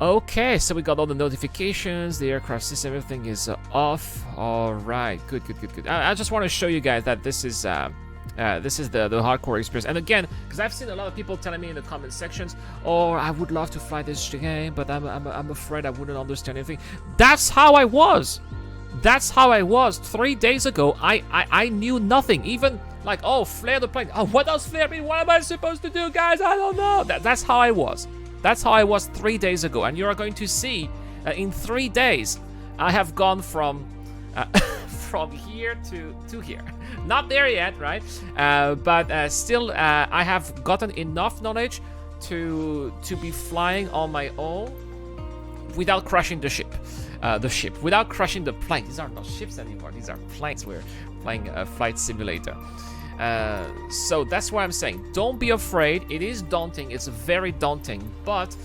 Okay, so we got all the notifications, the aircraft system, everything is off. All right, good. I just want to show you guys that this is the hardcore experience. And again, because I've seen a lot of people telling me in the comment sections, "Oh, I would love to fly this game, but I'm afraid I wouldn't understand anything." That's how I was. That's how I was 3 days ago. I knew nothing. Even like, oh, flare the plane. Oh, what does flare mean? What am I supposed to do, guys? I don't know. That's how I was. That's how I was 3 days ago. And you're going to see in 3 days, I have gone from from here to here. Not there yet, right? But still, I have gotten enough knowledge to be flying on my own without crashing the ship. Without crashing the plane. These are not ships anymore. These are planes. We're playing a flight simulator. So that's why I'm saying, don't be afraid. It is daunting. It's very daunting. But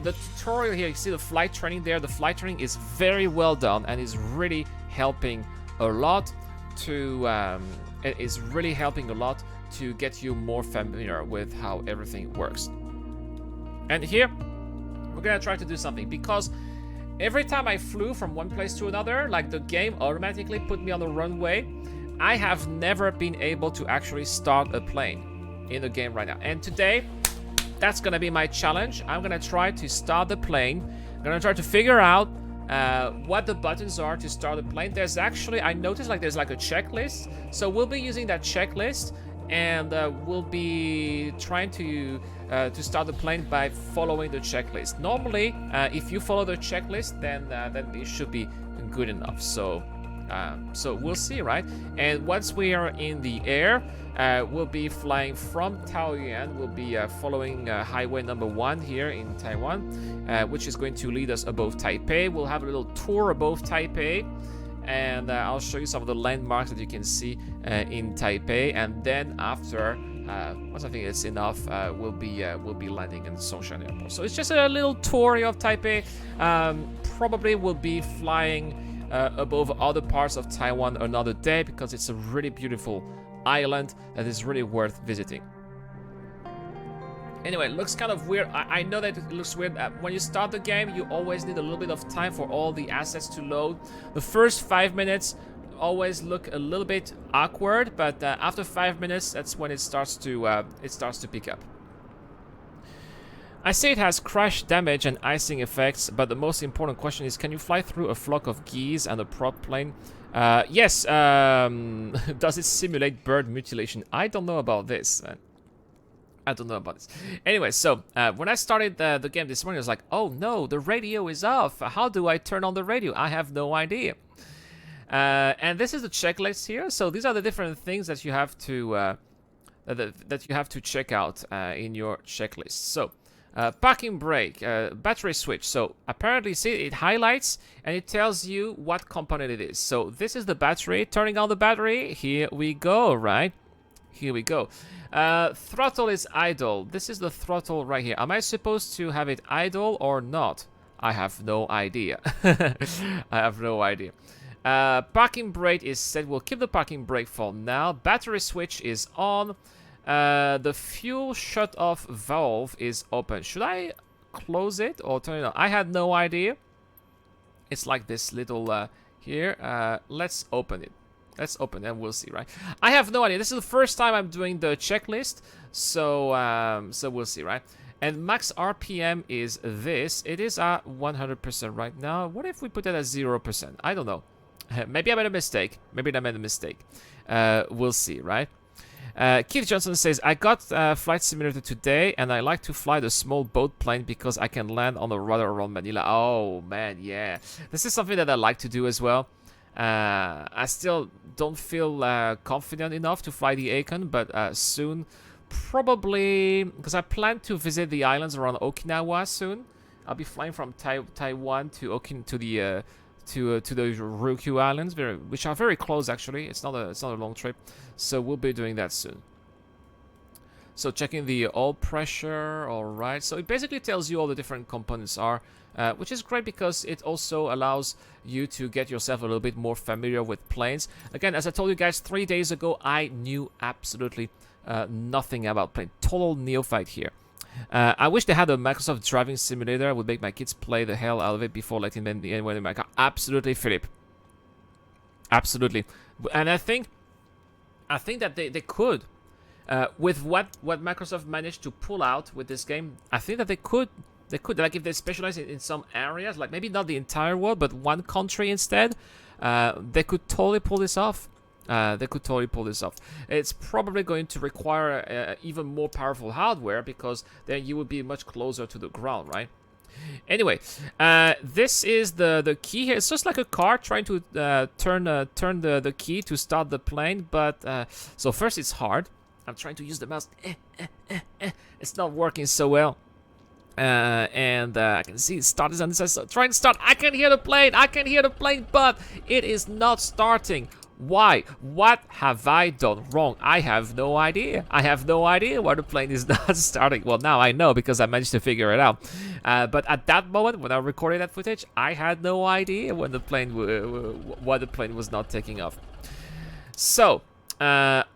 the tutorial here, you see the flight training there. The flight training is very well done and is really helping a lot to get you more familiar with how everything works. And here, we're gonna try to do something, because every time I flew from one place to another, like the game automatically put me on the runway, I have never been able to actually start a plane in the game right now. And today, that's gonna be my challenge. I'm gonna try to start the plane. I'm gonna try to figure out what the buttons are to start the plane. There's actually, I noticed there's like a checklist. So we'll be using that checklist, and we'll be trying to start the plane by following the checklist. Normally, if you follow the checklist, then it should be good enough. So we'll see, right? And once we are in the air, we'll be flying from Taoyuan. We'll be following highway number 1 here in Taiwan, which is going to lead us above Taipei. We'll have a little tour above Taipei, and I'll show you some of the landmarks that you can see in Taipei. And then after, once I think it's enough, we'll be landing in Songshan Airport. So it's just a little tour of Taipei. Probably we'll be flying above other parts of Taiwan another day, because it's a really beautiful island that is really worth visiting. Anyway, it looks kind of weird. I know that it looks weird. When you start the game, you always need a little bit of time for all the assets to load. The first 5 minutes always look a little bit awkward, but after 5 minutes, that's when it starts to pick up. I say it has crash damage and icing effects, but the most important question is, can you fly through a flock of geese and a prop plane? Yes. Does it simulate bird mutilation? I don't know about this. Anyway, so when I started the game this morning, I was like, oh no, the radio is off. How do I turn on the radio? I have no idea. And this is the checklist here. So these are the different things that you have to check out in your checklist. So parking brake, battery switch. So apparently, see, it highlights and it tells you what component it is. So this is the battery. Turning on the battery. Here we go, right? Here we go. Throttle is idle. This is the throttle right here. Am I supposed to have it idle or not? I have no idea. I have no idea. Parking brake is set. We'll keep the parking brake for now. Battery switch is on. The fuel shut-off valve is open. Should I close it or turn it on? I had no idea. It's like this little here. Let's open it. Let's open it and we'll see, right? I have no idea. This is the first time I'm doing the checklist, so we'll see, right? And max RPM is this. It is at 100% right now. What if we put it at 0%? I don't know. Maybe I made a mistake. We'll see, right? Keith Johnson says, I got Flight Simulator today, and I like to fly the small boat plane because I can land on the rudder around Manila. Oh, man, yeah. This is something that I like to do as well. I still don't feel confident enough to fly the Akon, but soon, probably, because I plan to visit the islands around Okinawa soon. I'll be flying from Taiwan to the Ryukyu Islands, which are very close actually. It's not a long trip, so we'll be doing that soon. So checking the oil pressure, all right. So it basically tells you all the different components are, which is great because it also allows you to get yourself a little bit more familiar with planes. Again, as I told you guys 3 days ago, I knew absolutely nothing about plane. Total neophyte here. I wish they had a Microsoft driving simulator. I would make my kids play the hell out of it before letting them anywhere in my car. Absolutely, Philip. Absolutely. And I think that they could. With what Microsoft managed to pull out with this game, I think that they could, like, if they specialize in some areas, like maybe not the entire world, but one country instead, they could totally pull this off. It's probably going to require even more powerful hardware, because then you would be much closer to the ground, right? Anyway, this is the key here. It's just like a car trying to turn the key to start the plane, but so first it's hard. I'm trying to use the mouse. It's not working so well. And I can see it started on this side. So try and start. I can hear the plane, but it is not starting. Why? What have I done wrong? I have no idea. Why the plane is not starting. Well, now I know, because I managed to figure it out. But at that moment, when I recorded that footage, I had no idea when the plane why the plane was not taking off. So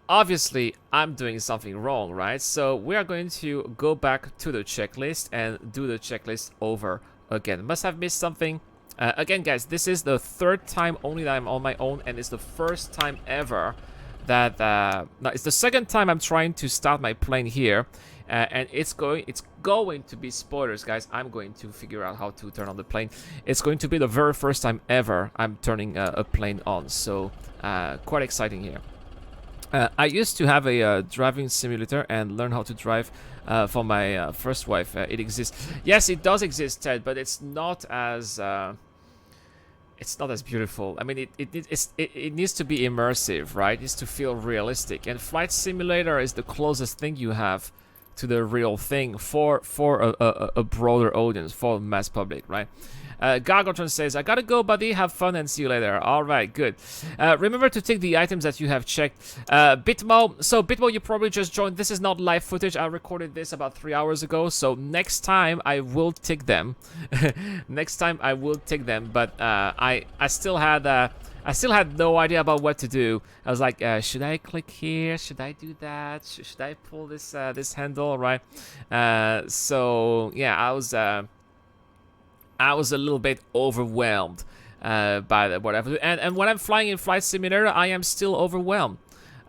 obviously I'm doing something wrong, right? So we are going to go back to the checklist and do the checklist over again. Must have missed something. Again, guys, this is the third time only that I'm on my own, and it's the first time ever that no, it's the second time I'm trying to start my plane here, and it's going to be spoilers, guys. I'm going to figure out how to turn on the plane. It's going to be the very first time ever I'm turning a plane on, so quite exciting here. I used to have a driving simulator and learn how to drive for my first wife. It exists. Yes, it does exist, Ted, but it's not as beautiful. I mean, it needs to be immersive, right? It needs to feel realistic. And Flight Simulator is the closest thing you have to the real thing for a broader audience, for mass public, right? Gargotron says, I gotta go, buddy. Have fun and see you later. Alright, good. Remember to take the items that you have checked. Bitmo. So, Bitmo, you probably just joined. This is not live footage. I recorded this about 3 hours ago. So, next time I will take them. Next time I will take them. But I still had no idea about what to do. I was like, should I click here? Should I do that? Should I pull this handle? Right? So, yeah, I was a little bit overwhelmed by whatever. And when I'm flying in Flight Simulator, I am still overwhelmed.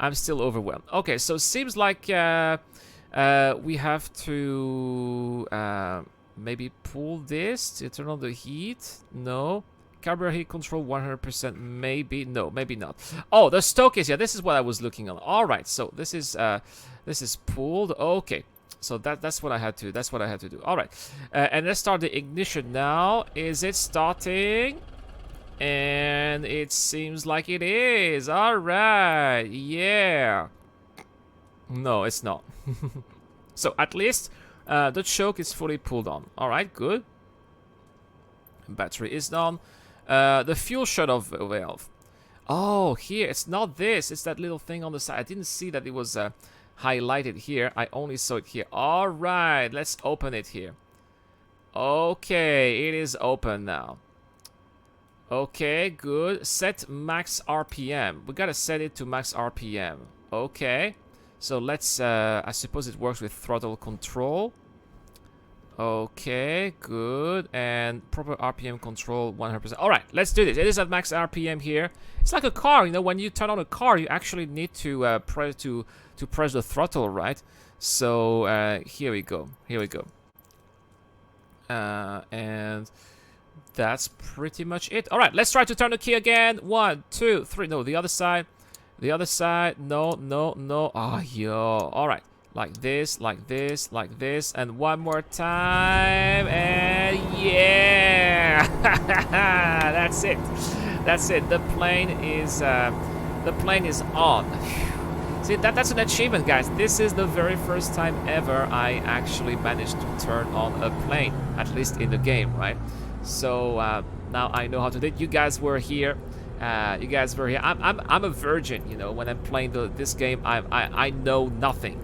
Okay, so it seems like we have to maybe pull this to turn on the heat. No. Carburetor heat control 100%. Maybe. No, maybe not. Oh, the stoke is here. This is what I was looking on. All right, so this is pulled. Okay. So that's what I had to do. All right, and let's start the ignition now. Is it starting? And it seems like it is. All right, yeah. No, it's not. So at least the choke is fully pulled on. All right, good. Battery is on. The fuel shut-off valve. Oh, here it's not this. It's that little thing on the side. I didn't see that it was highlighted here. I only saw it here. All right, let's open it here. Okay, it is open now. Okay, good. Set max RPM. We gotta set it to max RPM. Okay, so let's I suppose it works with throttle control. Okay, good. And proper RPM control 100%. All right, let's do this. It is at max RPM here. It's like a car, you know, when you turn on a car, you actually need to press the throttle, right? So here we go. And that's pretty much it. All right, let's try to turn the key again. 1, 2, 3. No, the other side. No. Oh, yo. All right. Like this, and one more time, and yeah, that's it. The plane is on. See, that's an achievement, guys. This is the very first time ever I actually managed to turn on a plane, at least in the game, right? So now I know how to do it. You guys were here. I'm a virgin, you know. When I'm playing this game, I know nothing.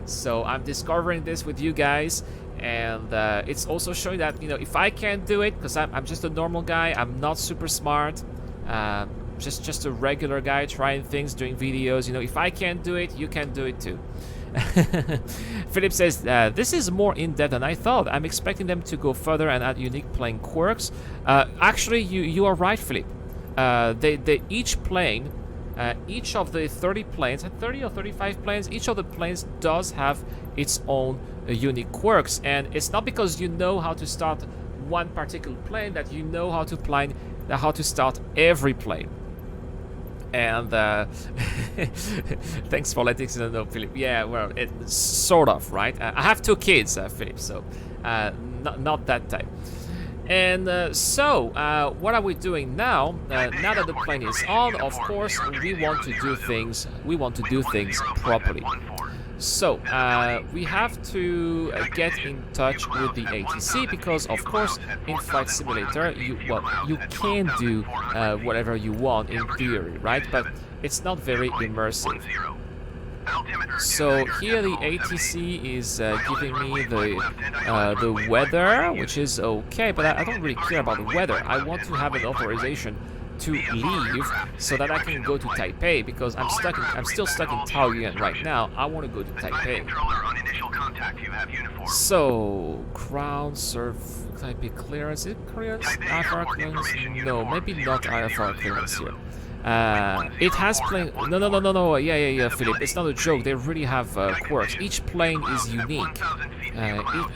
So I'm discovering this with you guys, and it's also showing that, you know, if I can't do it, because I'm just a normal guy, I'm not super smart, just a regular guy trying things, doing videos, you know, if I can't do it, you can do it too. Philip says, this is more in-depth than I thought. I'm expecting them to go further and add unique plane quirks. Actually, you are right, Philip. They each plane, each of the 30 planes, 30 or 35 planes, each of the planes does have its own unique quirks. And it's not because you know how to start one particular plane that you know how to start every plane. And thanks for letting us know, Philip. Yeah, well, it's sort of, right? I have 2 kids, Philip, so not that type. And so, what are we doing now? Now that the plane is on, of course, we want to do things properly. So, we have to get in touch with the ATC because, of course, in Flight Simulator, you can do whatever you want in theory, right? But it's not very immersive. So here the ATC is giving me the weather, which is okay, but I don't really care about the weather. I want to have an authorization to leave so that I can go to Taipei because I'm still stuck in Taoyuan right now. I want to go to Taipei. So ground surf Taipei clearance. Is it clearance? IFR clearance? No, maybe not IFR clearance here. It has plane. No. Yeah, Philip. It's not a joke. They really have quirks. Each plane is unique.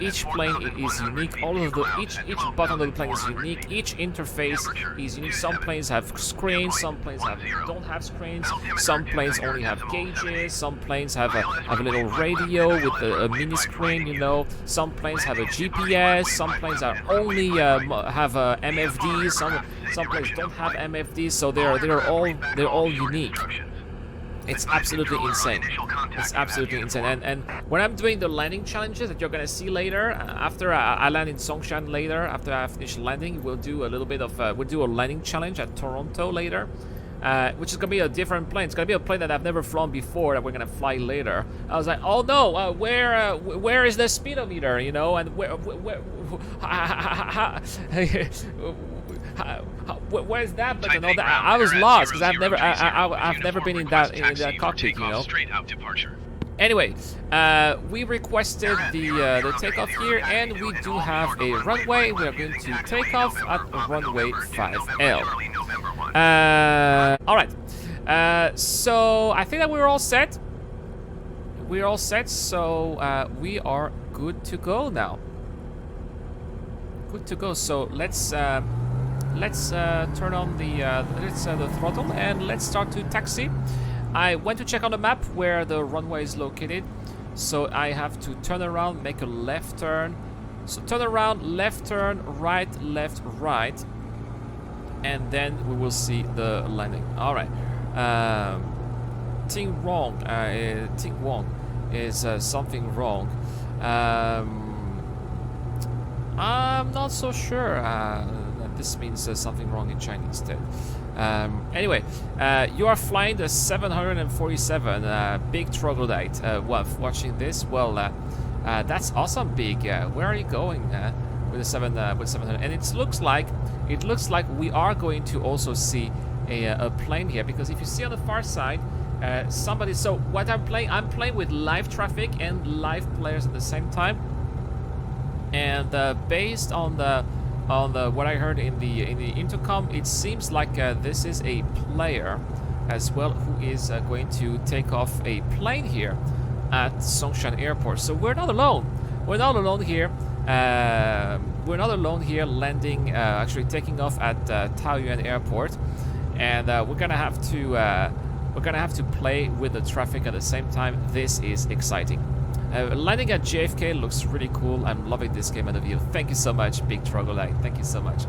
Each plane is unique. All of the each button of the plane is unique. Each interface is unique. Some planes have screens. Some planes don't have screens. Some planes only have gauges. Some planes have a little radio with a mini screen. You know. Some planes have a GPS. Some planes are only have MFDs. Some planes don't have MFDs. So they're all unique. It's absolutely insane. It's absolutely insane. And when I'm doing the landing challenges that you're gonna see later, after I land in Songshan later, after I finish landing, we'll do a little bit of we'll do a landing challenge at Toronto later, which is gonna be a different plane. It's gonna be a plane that I've never flown before that we're gonna fly later. I was like, oh no, where is the speedometer? You know, and where's that button? All that I was lost because I've never been in that cockpit, you know. Anyway, we requested the takeoff here, and we do have a runway. We are going to take off at runway 5L. All right. So I think that we're all set. We're all set. So we are good to go now. Good to go. So let's turn on the throttle and let's start to taxi. I went to check on the map where the runway is located, so I have to turn around, make a left turn. So turn around, left turn, right, left, right, and then we will see the landing. All right. Ting wrong. Ting wrong is something wrong. I'm not so sure. This means something wrong in Chinese instead. Anyway, you are flying the 747 Big Troglodyte. Watching this, well, that's awesome, Big. Where are you going with the 700? And it looks like we are going to also see a plane here, because if you see on the far side, somebody. So what I'm playing with live traffic and live players at the same time, and based on what I heard in the intercom, it seems like this is a player as well who is going to take off a plane here at Songshan Airport. So we're not alone. We're not alone here. We're not alone here landing, actually taking off at Taoyuan Airport, and we're gonna have to play with the traffic at the same time. This is exciting. Landing at JFK looks really cool. I'm loving this game and the view. Thank you so much, Big Troglodyte. Thank you so much.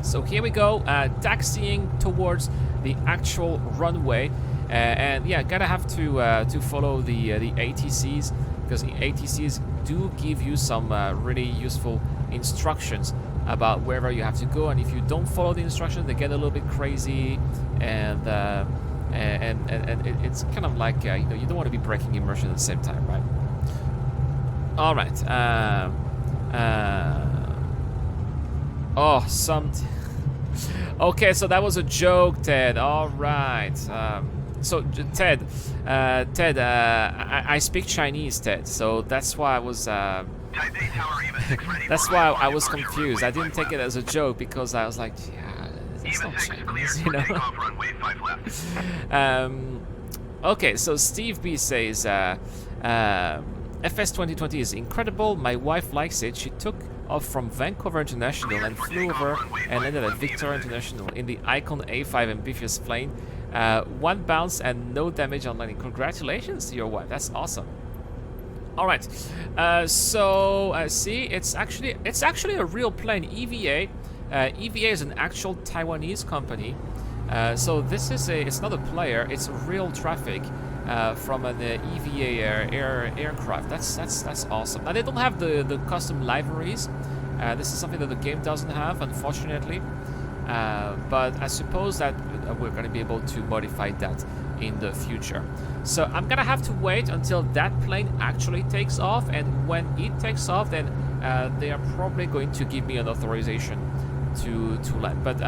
So here we go, taxiing towards the actual runway, and yeah, gotta have to follow the ATCs, because the ATCs do give you some really useful instructions about wherever you have to go, and if you don't follow the instructions, they get a little bit crazy, and it's kind of like you know, you don't want to be breaking immersion at the same time, right? All right. Okay, so that was a joke, Ted. All right. Ted, I speak Chinese, Ted. So that's why I was. That's why I was confused. I didn't take it as a joke because I was like, yeah, it's not Chinese, you know. Okay, so Steve B says, FS 2020 is incredible. My wife likes it. She took off from Vancouver International and flew over and landed at Victoria International in the Icon A5 amphibious plane. One bounce and no damage on landing. Congratulations to your wife. That's awesome. All right. See, it's actually a real plane. EVA. EVA is an actual Taiwanese company. So this is it's not a player. It's real traffic from an EVA aircraft. That's awesome. Now they don't have the custom liveries. This is something that the game doesn't have, unfortunately. But I suppose that we're going to be able to modify that in the future. So I'm gonna have to wait until that plane actually takes off, and when it takes off, then they are probably going to give me an authorization to land. But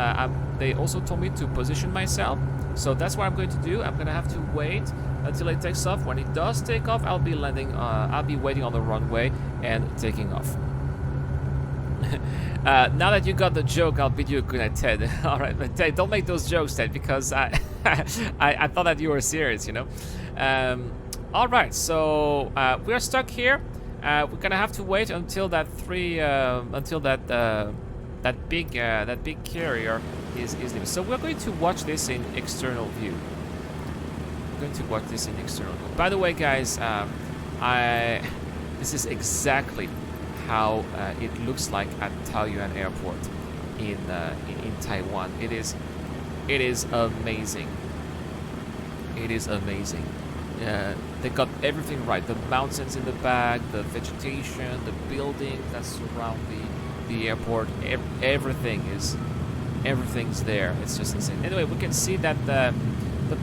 they also told me to position myself, so that's what I'm going to do. I'm gonna have to wait until it takes off. When it does take off, I'll be landing. I'll be waiting on the runway and taking off. Now that you got the joke, I'll bid you a good night, Ted. All right, but Ted, don't make those jokes, Ted, because I thought that you were serious, you know. All right, so we're stuck here. We're gonna have to wait until that that big carrier is leaving. So we're going to watch this in external view. By the way, guys, this is exactly how it looks like at Taoyuan Airport in Taiwan. It is amazing. It is amazing. They got everything right. The mountains in the back, the vegetation, the buildings that surround the airport. Everything's there. It's just insane. Anyway, we can see that the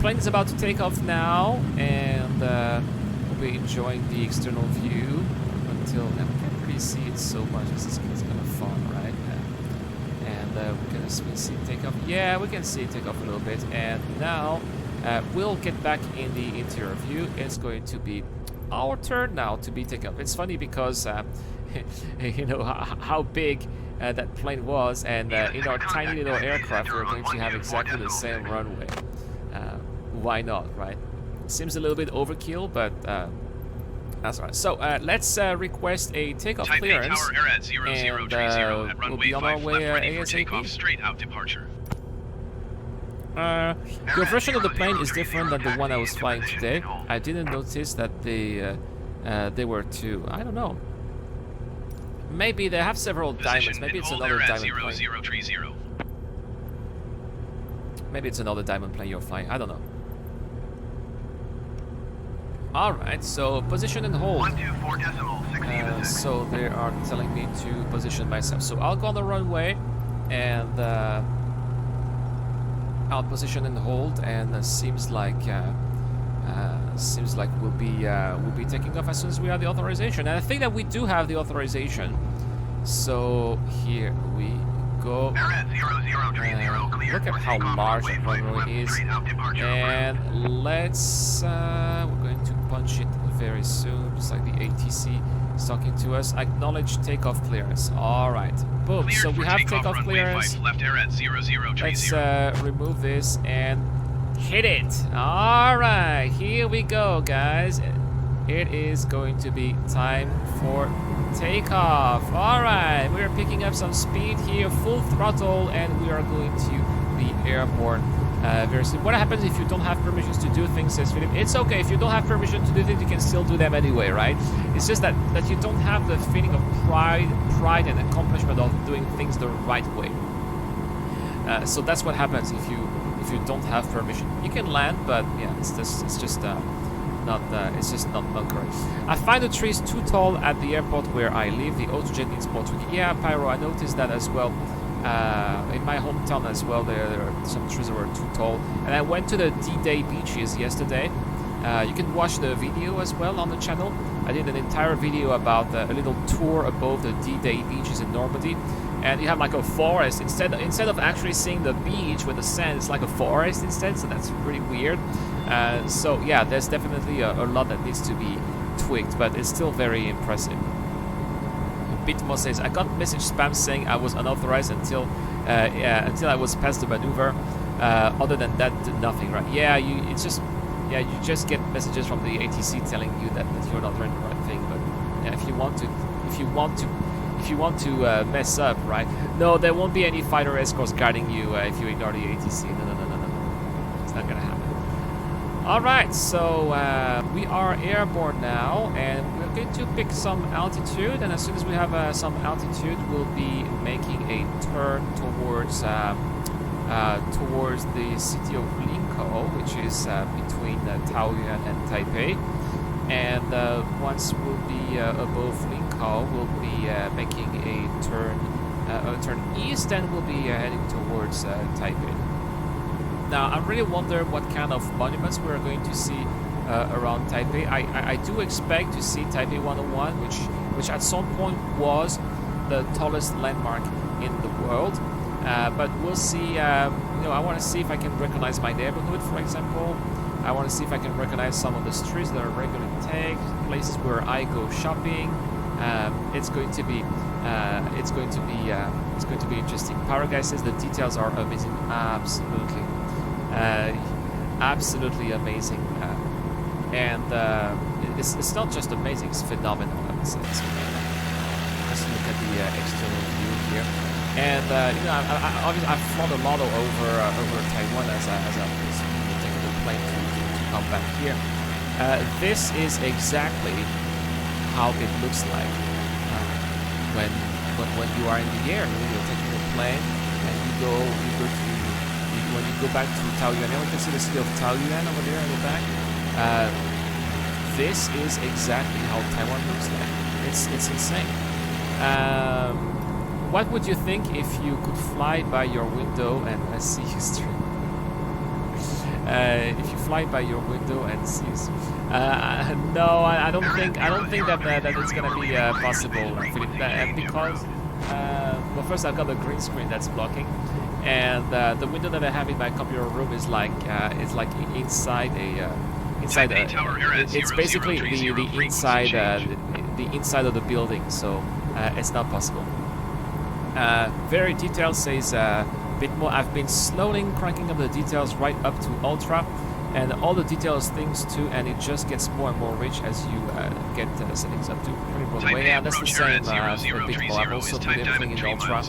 plane is about to take off now, and we'll be enjoying the external view until. See it so much. This is kind of fun, right? And we see it take off. Yeah, we can see it take off a little bit. And now we'll get back in the interior view. It's going to be our turn now to be taken off. It's funny because you know how big that plane was, and in our tiny little aircraft we're going to have exactly the same runway. Why not, right? Seems a little bit overkill, but that's right. So let's request a takeoff Taipei clearance, Tower Air at 0030 at we'll runway be on our 5 way left ready for ASAP. takeoff, straight out departure. Your version of the plane is different than the one I was flying today. I didn't notice that they were two. I don't know. Maybe they have several diamonds. Maybe it's another diamond plane. Maybe it's another diamond plane you're flying. I don't know. Alright, so position and hold. 124.6. So they are telling me to position myself. So I'll go on the runway and I'll position and hold, and seems like we'll be taking off as soon as we have the authorization. And I think that we do have the authorization. So here we go. Look at how large the runway is. And let's we're going to punch it very soon, just like the ATC is talking to us. Acknowledge takeoff clearance. All right, boom. So we have takeoff clearance. Left air at 0030. Let's remove this and hit it. All right, here we go, guys. It is going to be time for takeoff. All right, we are picking up some speed here, full throttle, and we are going to be airborne very soon. What happens if you don't have permissions to do things, says Philip? It's okay. If you don't have permission to do things, you can still do them anyway, right? It's just that you don't have the feeling of pride and accomplishment of doing things the right way. So that's what happens if you don't have permission. You can land, but yeah, it's just not correct. I find the trees too tall at the airport where I live. The autojet needs more tweaking. Yeah, Pyro, I noticed that as well. In my hometown as well, there are some trees that were too tall. And I went to the D-Day beaches yesterday. You can watch the video as well on the channel. I did an entire video about a little tour above the D-Day beaches in Normandy. and you have like a forest instead of actually seeing the beach with the sand. It's like a forest instead, so that's pretty weird. So yeah, there's definitely a lot that needs to be tweaked, but it's still very impressive. Bitmo says, I got message spam saying I was unauthorized until I was past the maneuver. Other than that, nothing, right? Yeah, you just get messages from the ATC telling you that you're not doing the right thing. But yeah, if you want to mess up, right? No, there won't be any fighter escorts guarding you if you ignore the ATC. No. It's not gonna happen. All right, so we are airborne now, and we're going to pick some altitude. And as soon as we have some altitude, we'll be making a turn towards the city of Linkou, which is between Taoyuan and Taipei. And once we'll be above Linkou, we'll be making a turn east, and we'll be heading towards Taipei. Now, I really wonder what kind of monuments we're going to see around Taipei. I do expect to see Taipei 101, which at some point was the tallest landmark in the world. But we'll see. I want to see if I can recognize my neighborhood, for example. I want to see if I can recognize some of the streets that I regularly take, places where I go shopping. It's going to be interesting. Paraguay says the details are amazing. Absolutely amazing. And it's not just amazing; it's phenomenal. I would say. So, let's look at the external view here. And obviously I've flown a lot over Taiwan as I was taking the plane to come back here. This is exactly how it looks like when you are in the air. You're taking the plane and when you go back to Taoyuan. You can see the city of Taoyuan over there in the back. This is exactly how Taiwan looks like. It's insane. What would you think if you could fly by your window and see history? If you fly by your window and see history. No, I don't think that it's gonna be possible, Philippe, because well, first I've got a green screen that's blocking, and the window that I have in my computer room is like inside it's basically the inside of the building, so it's not possible. Very detailed says bit more. I've been slowly cranking up the details right up to ultra, and all the details things too, and it just gets more and more rich as you get settings up to pretty broad way. Yeah, that's the same for bit more. I've also put everything in ultra.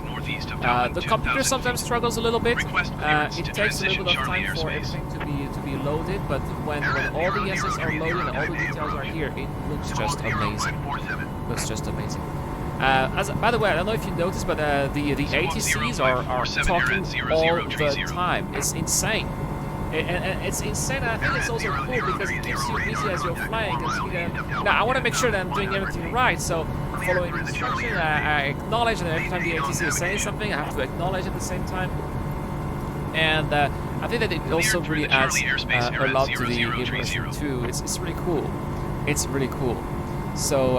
The computer sometimes struggles a little bit. It takes a little bit of time for everything to be loaded, but when all the assets are loaded and all the details are here, it looks just amazing. By the way, I don't know if you noticed, but the ATCs are talking all the time. It's insane. And it's insane. And I think it's also cool because it keeps you busy as you're flying. Now, I want to make sure that I'm doing everything right, so following instruction, I acknowledge, and every time the ATC is saying something, I have to acknowledge at the same time. And I think that it also really adds a lot to the immersion too. It's really cool. It's really cool. So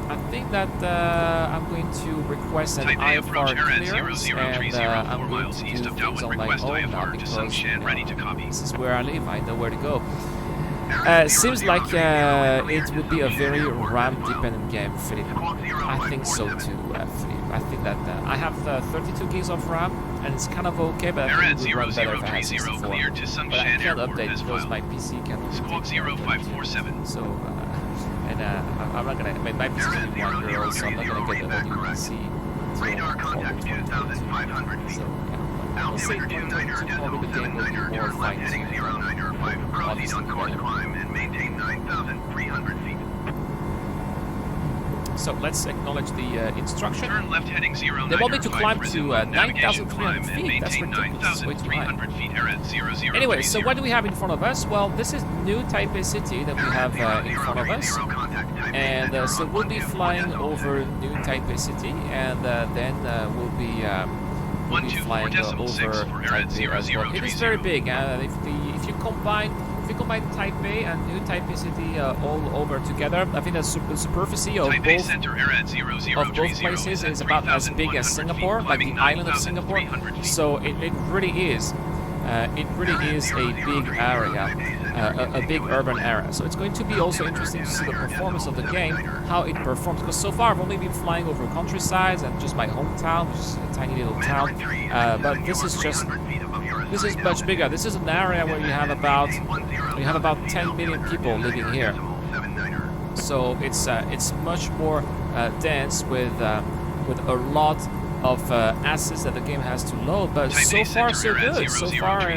I think that I'm going to request an IFR clearance, and I'm going to do things on my own now because this is where I live. I know where to go. Seems like it would be a very RAM-dependent game, Philippe. I think so too, Philippe. I think that I have 32 gigs of RAM, and it's kind of okay, but I think it would run better if I had 64. But I can't update because my PC can only take so. And I'm not gonna. My PC is only 1 year old, so I'm not gonna get the whole new PC. Radar contact 2,500 feet. So yeah, we'll see. Probably the game will be more fighting. Obviously, on course climb and maintain 9,300 feet. So let's acknowledge the instruction. Turn left heading 0. They want me to climb to 9,300 feet. That's ridiculous. Way too high. Anyway, so what do we have in front of us? Well, this is New Taipei City that we have in front of us. And so we'll be flying over New Taipei City, and then we'll be flying over Taipei as well. It is very big. If you combine if you combine Taipei and New Taipei City all over together, I think the superficie of Taipei both Center Air at 0030 places at is about as big as 3,100 Singapore, feet, like the climbing island of Singapore. 9,300 feet. So it really is. It really is a big area, a big urban area. So it's going to be also interesting to see the performance of the game, how it performs. Because so far I've only been flying over countrysides and just my hometown, which is a tiny little town. But this is much bigger. This is an area where you have about 10 million people living here. So it's much more dense with a lot of assets that the game has to load, but so far so good. So far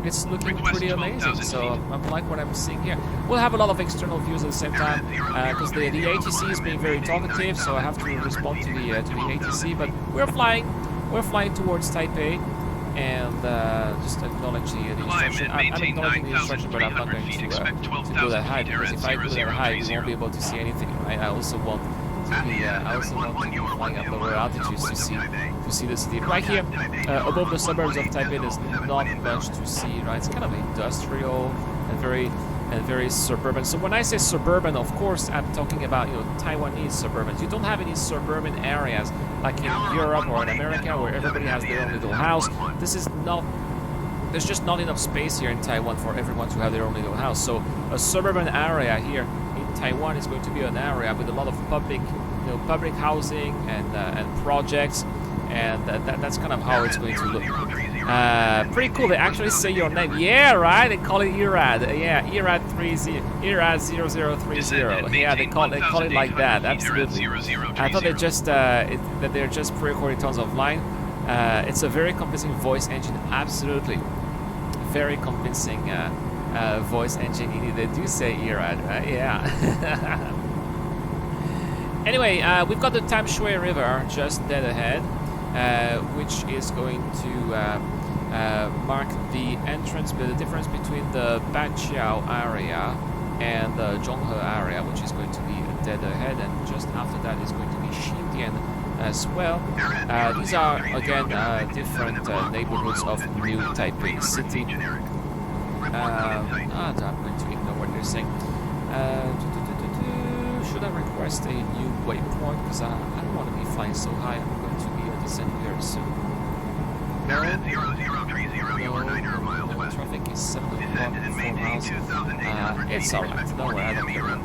it's looking pretty amazing. So I like what I'm seeing here. We'll have a lot of external views at the same time because the ATC is being very talkative, so I have to respond to the ATC. But we're flying towards Taipei, and just acknowledge the instruction. I'm acknowledging the instruction, but I'm not going to go that high, because if I go that high, we won't be able to see anything. Right? I also want to be flying at lower altitudes to see the city. Right here, above the suburbs of Taipei, there's not much to see. Right, it's kind of industrial and very suburban. So when I say suburban, of course, I'm talking about Taiwanese suburbans. You don't have any suburban areas like in Europe or in America where everybody has their own little house. This is not. There's just not enough space here in Taiwan for everyone to have their own little house. So a suburban area here in Taiwan is going to be an area with a lot of public housing and projects, and that's kind of how it's going to look. Pretty cool. They actually say your name. Yeah, right. They call it Irad. Yeah, Irad 0030. Yeah, they call it like that. Absolutely. I thought that they're just pre-recording tones offline. It's a very convincing voice engine. Absolutely, very convincing voice engine. Indeed, they do say Irad, right? Yeah. Anyway, we've got the Tam Shui River just dead ahead, which is going to mark the entrance, the difference between the Banqiao area and the Zhonghe area, which is going to be dead ahead, and just after that is going to be Xindian as well. These are again different neighborhoods of New Taipei City. I'm going to ignore what they're saying. Should I request a new waypoint? Because I don't want to be flying so high. I'm going to be descending very soon. Traffic is 7.4 miles. It's alright. Don't worry, I don't care about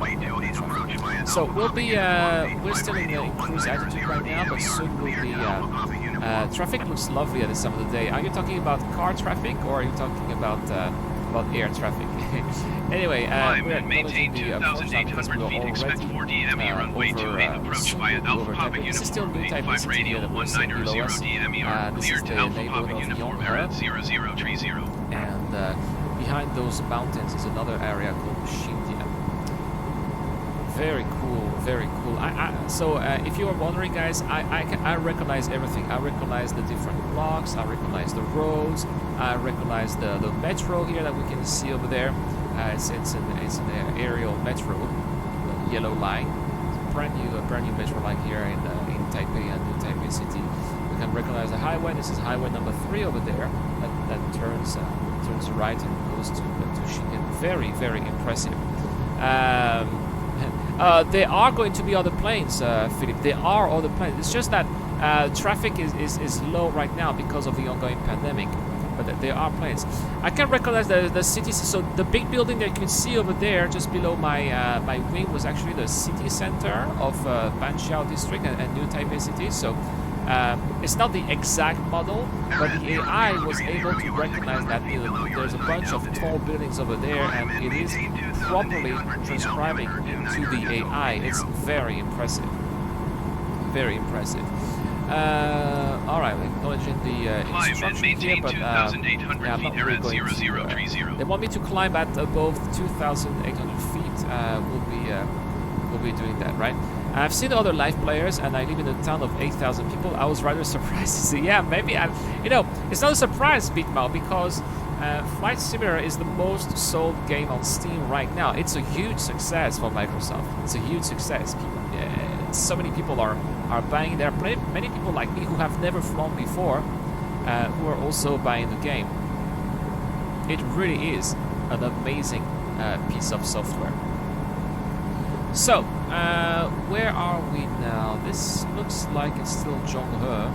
traffic. So we're still in cruise altitude right now, but soon we'll be. Traffic looks lovely at this time of the day. Are you talking about car traffic, or are you talking about air traffic? Anyway, we're maintain 2,800 feet. Expect 4D ME runway 28 approach via Alpha Papa Uniform 85 radio 190 DME cleared to Alpha Papa Uniform at 0030. And behind those mountains is another area called Xindian. Very cool, very cool. So if you are wondering, guys, I recognize everything. I recognize the different blocks. I recognize the roads. I recognize the metro here that we can see over there. It's an aerial metro, the yellow line. It's a brand new metro line here in Taipei and New Taipei City. We can recognize the highway. This is highway number 3 over there. That turns right and goes to Xindian. Very, very impressive. There are going to be other planes, Philip. There are other planes. It's just that traffic is low right now because of the ongoing pandemic. But there are planes. I can recognize the cities. So the big building that you can see over there, just below my wing, was actually the city center of Banqiao district and New Taipei City. So it's not the exact model, but the AI was able to recognize that there's a bunch of tall buildings over there, and it is properly transcribing into the AI. It's very impressive. Very impressive. All right, we're acknowledging the instruction here, but I'm not really going to. They want me to climb at above 2,800 feet. We'll be doing that, right? I've seen other live players, and I live in a town of 8,000 people. I was rather surprised to see. Yeah, maybe it's not a surprise, Beatmao, because Flight Simulator is the most sold game on Steam right now. It's a huge success for Microsoft. It's a huge success. So many people are buying. There are many people like me who have never flown before, who are also buying the game. It really is an amazing piece of software. So, where are we now? This looks like it's still Zhonghe,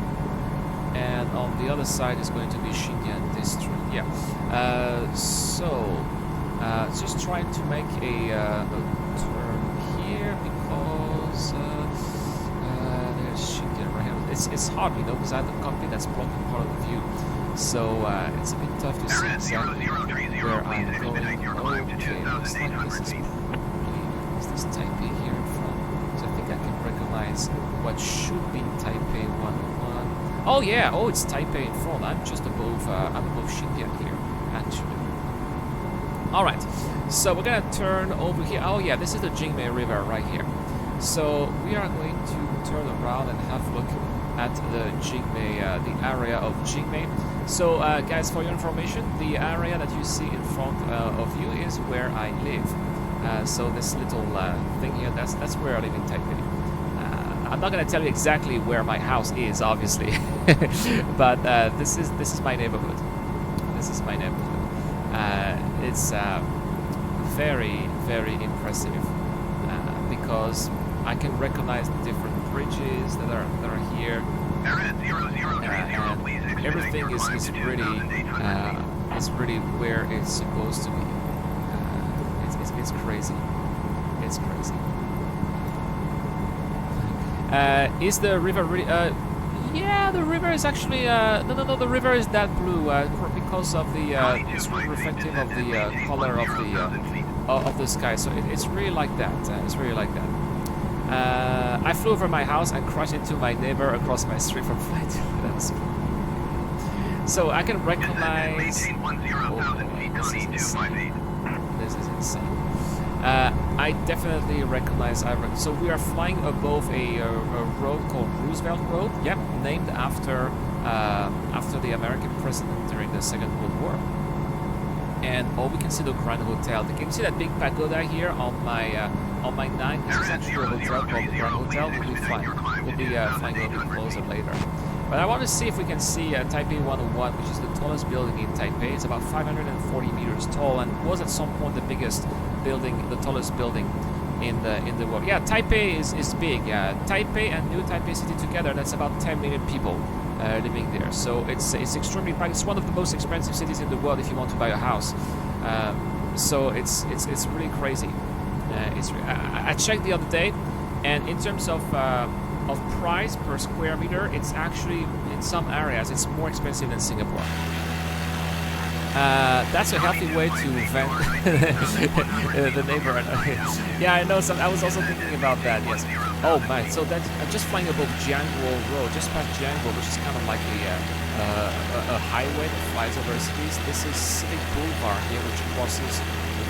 and on the other side is going to be Xindian district. Yeah. Just trying to make a turn here because there's Xindian right here. It's hard, you know, because I have the cockpit that's blocking part of the view. So it's a bit tough to see exactly where I'm going. Okay, looks like this is probably... Is this Taipei here in front? So I think I can recognize what should be Taipei 101. Oh yeah, oh it's Taipei in front. I'm just above, I'm above Xindian here, actually. Alright, so we're gonna turn over here. Oh yeah, this is the Jingmei River right here. So we are going to turn around and have a look at the Jingmei, the area of Jingmei. So guys, for your information, the area that you see in front of you is where I live. So this little thing here, that's where I live in Taipei. I'm not gonna tell you exactly where my house is, obviously, but this is my neighborhood. This is my neighborhood. It's very, very impressive because I can recognize the different bridges that are here. And everything is really where it's supposed to be. It's crazy. It's crazy. Is the river really? Yeah, the river is actually no. The river is that blue because of the it's really reflective of the color of the sky. So it's really like that. It's really like that. I flew over my house and crashed into my neighbor across my street from flight. So I can recognize. This is insane. I definitely recognize. So we are flying above a road called Roosevelt Road. Yep, named after the American president during the Second World War. And we can see the Grand Hotel. Can you see that big pagoda here on my 9? This is actually a hotel called the Grand Hotel. We'll be flying a little bit closer later. But I want to see if we can see Taipei 101, which is the tallest building in Taipei. It's about 540 meters tall and was at some point the biggest building, the tallest building in the world. Yeah, Taipei is big. Taipei and New Taipei City together, that's about 10 million people living there. So it's extremely pricey. It's one of the most expensive cities in the world if you want to buy a house. So it's really crazy. I checked the other day, and in terms of price per square meter, it's actually in some areas it's more expensive than Singapore. That's a healthy way to vent the neighbor. Yeah, I know. I was also thinking about that. Yes. Oh man. So that I'm just flying above Jianguo Road, just past Jianguo, which is kind of like a highway that flies over cities. This is Civic Boulevard here, which crosses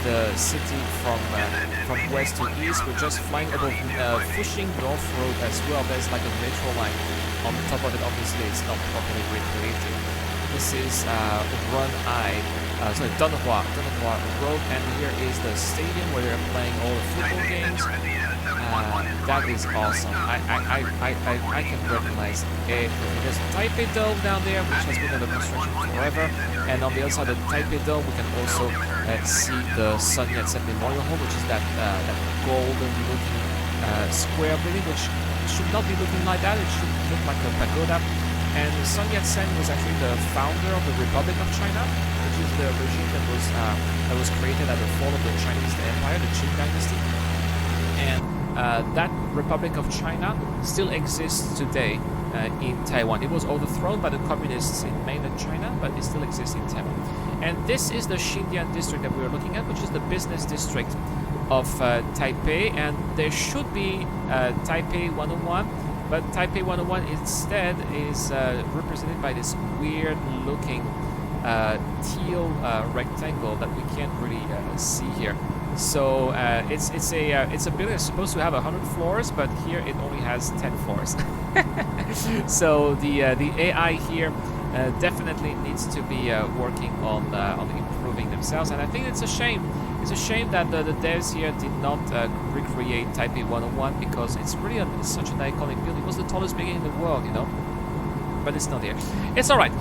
the city from west to east. We're just flying above Fuxing North Road as well. There's like a metro line on the top of it. Obviously, it's not properly recreated. This is Dunhua Road, and here is the stadium where they're playing all the football games. That is awesome. I can recognize it. There's the Taipei Dome down there, which has been under construction forever. And on the other side of the Taipei Dome, we can also see the Sun Yat-sen Memorial Hall, which is that golden-looking square building, which should not be looking like that. It should look like a pagoda. And Sun Yat-sen was actually the founder of the Republic of China, which is the regime that was created at the fall of the Chinese Empire, the Qing Dynasty. And that Republic of China still exists today in Taiwan. It was overthrown by the communists in mainland China, but it still exists in Taiwan. And this is the Xindian district that we are looking at, which is the business district of Taipei. And there should be Taipei 101. But Taipei 101 instead is represented by this weird-looking teal rectangle that we can't really see here. So it's a building that's supposed to have 100 floors, but here it only has 10 floors. So the AI here definitely needs to be working on improving themselves, and I think it's a shame. It's a shame that the devs here did not recreate Taipei 101 because it's really such an iconic building. It was the tallest building in the world, you know. But it's not here. It's all right.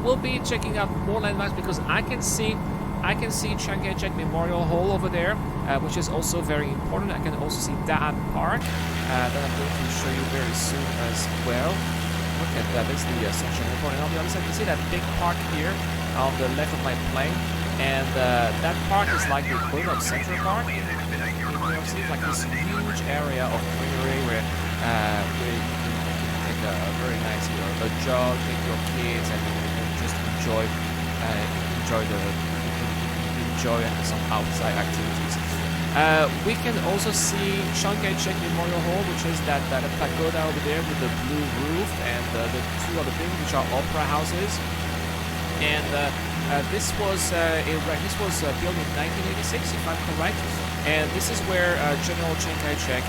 We'll be checking out more landmarks because I can see I can see Chiang Kai-shek Memorial Hall over there, which is also very important. I can also see Da'an Park that I'm going to show you very soon as well. Look at that, this is the Sunshine Airport, and on the other side you can see that big park here on the left of my plane, and that park is like the equivalent of Central Park. It's like this huge area of greenery where you can take a very nice, a jog, take your kids, and just enjoy some outside activities. We can also see Chiang Kai-shek Memorial Hall, which is that pagoda over there with the blue roof, and the two other things which are opera houses. And this was built in 1986, if I'm correct. And this is where General Chiang Kai-shek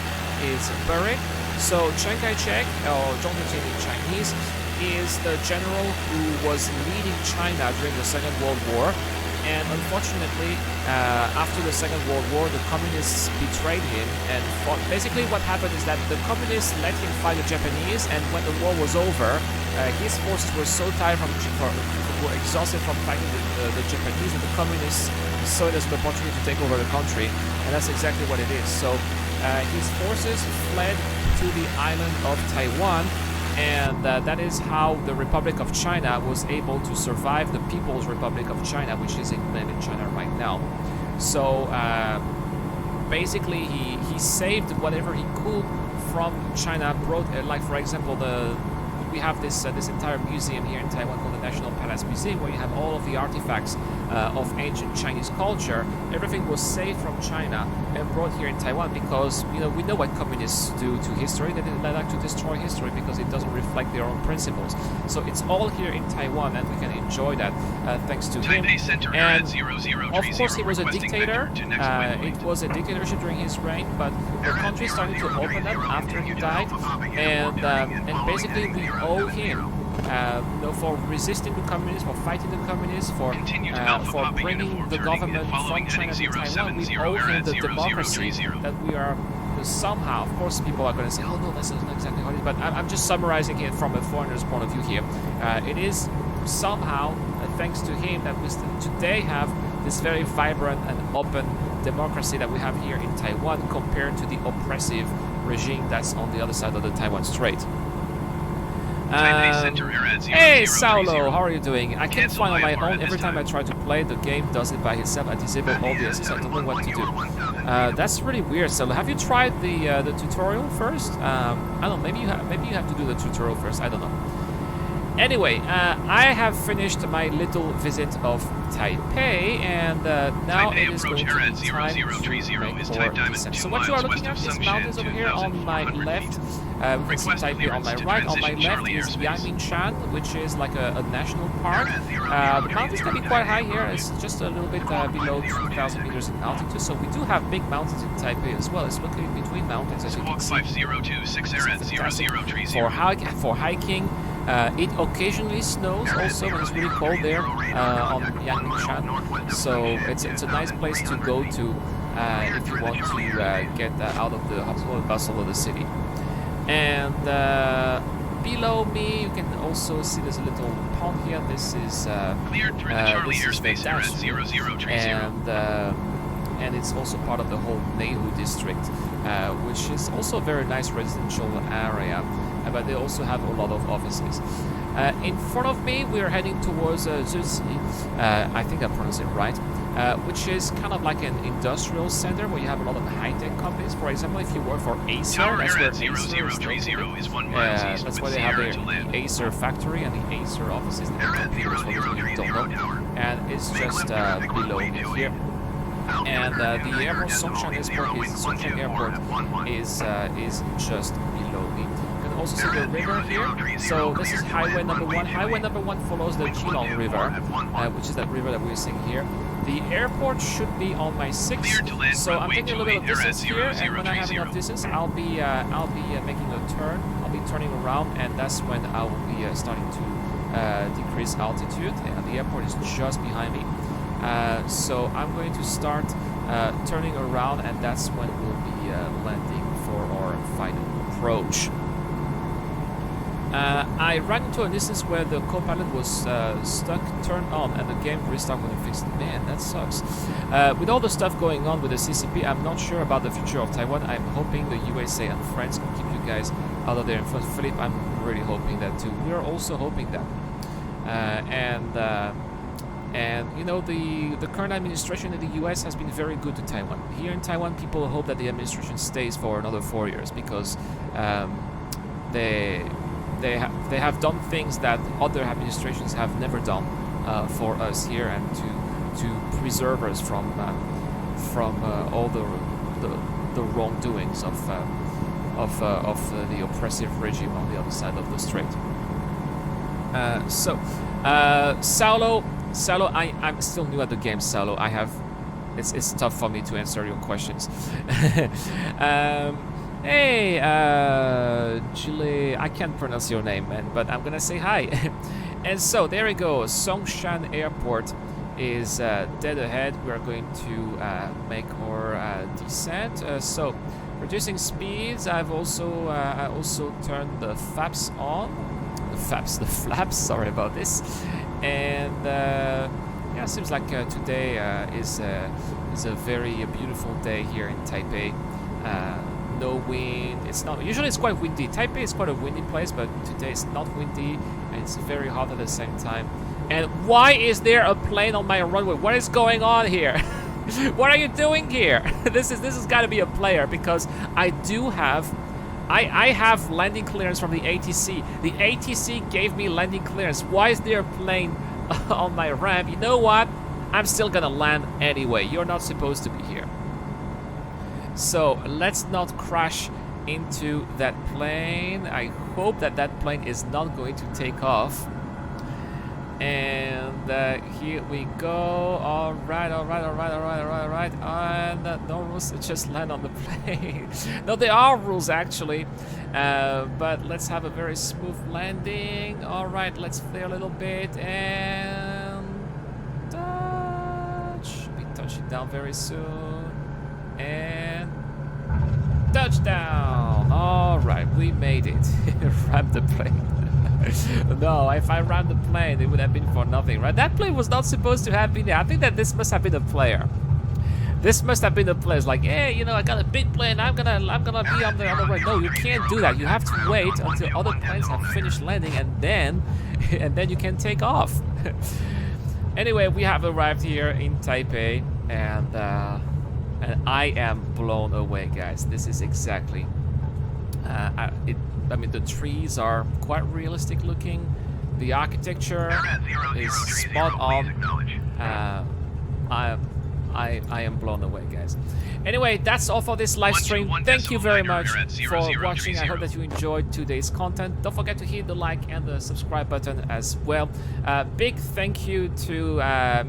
is buried. So Chiang Kai-shek, or Zhong Zheng in Chinese, is the general who was leading China during the Second World War. And unfortunately, after the Second World War, the communists betrayed him and fought. Basically, what happened is that the communists let him fight the Japanese, and when the war was over, his forces were so tired were exhausted from fighting the Japanese, that the communists saw it as an opportunity to take over the country, and that's exactly what it is. So his forces fled to the island of Taiwan, and that is how the Republic of China was able to survive the People's Republic of China, which is in China right now. So basically he saved whatever he could from China, brought like for example we have this entire museum here in Taiwan called the National Palace Museum, where you have all of the artifacts of ancient Chinese culture. Everything was saved from China and brought here in Taiwan because we know what communists do to history. They like to destroy history because it doesn't reflect their own principles. So it's all here in Taiwan, and we can enjoy that thanks to him. And of course, he was a dictator. It was a dictatorship during his reign, but the country started to open up after he died, and basically we owe him. For resisting the communists, for fighting the communists, for bringing the government from China to Taiwan. We owe him the democracy that we are somehow. Of course, people are going to say, "Oh no, that's not exactly how it is." But I'm just summarizing it from a foreigner's point of view here. It is somehow thanks to him that we today have this very vibrant and open democracy that we have here in Taiwan, compared to the oppressive regime that's on the other side of the Taiwan Strait. Hey Saulo, how are you doing? I can't find on my own. Every time I try to play, the game does it by itself. I disable all the assists. I don't know what to do. That's really weird, Saulo. Have you tried the tutorial first? I don't know. Maybe you have to do the tutorial first. I don't know. Anyway, I have finished my little visit of Taipei, and now it is going to be time to make our descent. So what you are looking at is mountains over here on my left. We can see Taipei on my right. On my left is Yangmingshan, which is like a national park. The mountains can be quite high here. It's just a little bit below 3,000 meters in altitude. So we do have big mountains in Taipei as well. It's located between mountains, as you can see. For hiking. It occasionally snows also when it's really cold there on Yangmingshan. So it's a nice place to go to if you want to get out of the hustle and bustle of the city. And below me, you can also see there's a little pond here. This is the dance, and it's also part of the whole Nehu district, which is also a very nice residential area. But they also have a lot of offices. In front of me, we are heading towards Zhuzi, I think I pronounced it right, which is kind of like an industrial center where you have a lot of high-tech companies. For example, if you work for Acer, that's where Acer is that's why they have the Acer factory and the Acer offices and the computers for those of you who don't know. And it's just below me here. And the airport, Songshan Airport is just below me. Also see the river here. So this is highway number 1. Highway number 1 follows the Jilong River, which is that river that we're seeing here. The airport should be on my 6th, so I'm taking a little bit of distance here, and when I have enough distance, I'll be making a turn. I'll be turning around, and that's when I will be starting to decrease altitude. And the airport is just behind me, so I'm going to start turning around, and that's when we'll be landing for our final approach. I ran into an instance where the co-pilot was stuck, turned on, and the game restarted when I fixed it. Man, that sucks. With all the stuff going on with the CCP, I'm not sure about the future of Taiwan. I'm hoping the USA and France can keep you guys out of there. And for Philip, I'm really hoping that too. We are also hoping that. And you know, the current administration in the US has been very good to Taiwan. Here in Taiwan, people hope that the administration stays for another 4 years because they have done things that other administrations have never done for us here, and to preserve us from all the wrongdoings of the oppressive regime on the other side of the strait. Saulo, I'm still new at the game, Saulo. It's tough for me to answer your questions. Hey, Chile, I can't pronounce your name, man, but I'm gonna say hi. And so there we go. Songshan Airport is dead ahead. We are going to make our descent. So reducing speeds. I also turned the flaps on. The flaps. Sorry about this. And yeah, seems like today is a very beautiful day here in Taipei. No wind. It's not. Usually it's quite windy. Taipei is quite a windy place, but today it's not windy and it's very hot at the same time. And why is there a plane on my runway? What is going on here? What are you doing here? This has got to be a player, because I have landing clearance from the ATC. The ATC gave me landing clearance. Why is there a plane on my ramp? You know what? I'm still gonna land anyway. You're not supposed to be here. So let's not crash into that plane. I hope that plane is not going to take off. And here we go. All right. And no rules, just land on the plane. No, there are rules actually. But let's have a very smooth landing. All right, let's flare a little bit and touch. Be touching down very soon. And touchdown! All right, we made it. Ram the plane. No, if I ran the plane, it would have been for nothing, right? That plane was not supposed to have been there. I think that this must have been a player. This must have been a player. It's like, hey, you know, I got a big plane. I'm gonna be on the way. No, you can't do that. You have to wait until other planes have finished landing, and then you can take off. Anyway, we have arrived here in Taipei, and I am blown away, guys. This is exactly. I mean, the trees are quite realistic looking. The architecture is spot on. I am blown away, guys. Anyway, that's all for this live stream. Thank you very much for watching. I hope that you enjoyed today's content. Don't forget to hit the like and the subscribe button as well. Big thank you to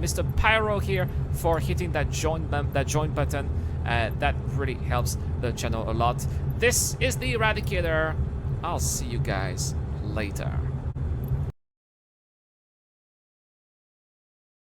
Mr. Pyro here for hitting that join button. That really helps the channel a lot. This is the Eradicator. I'll see you guys later.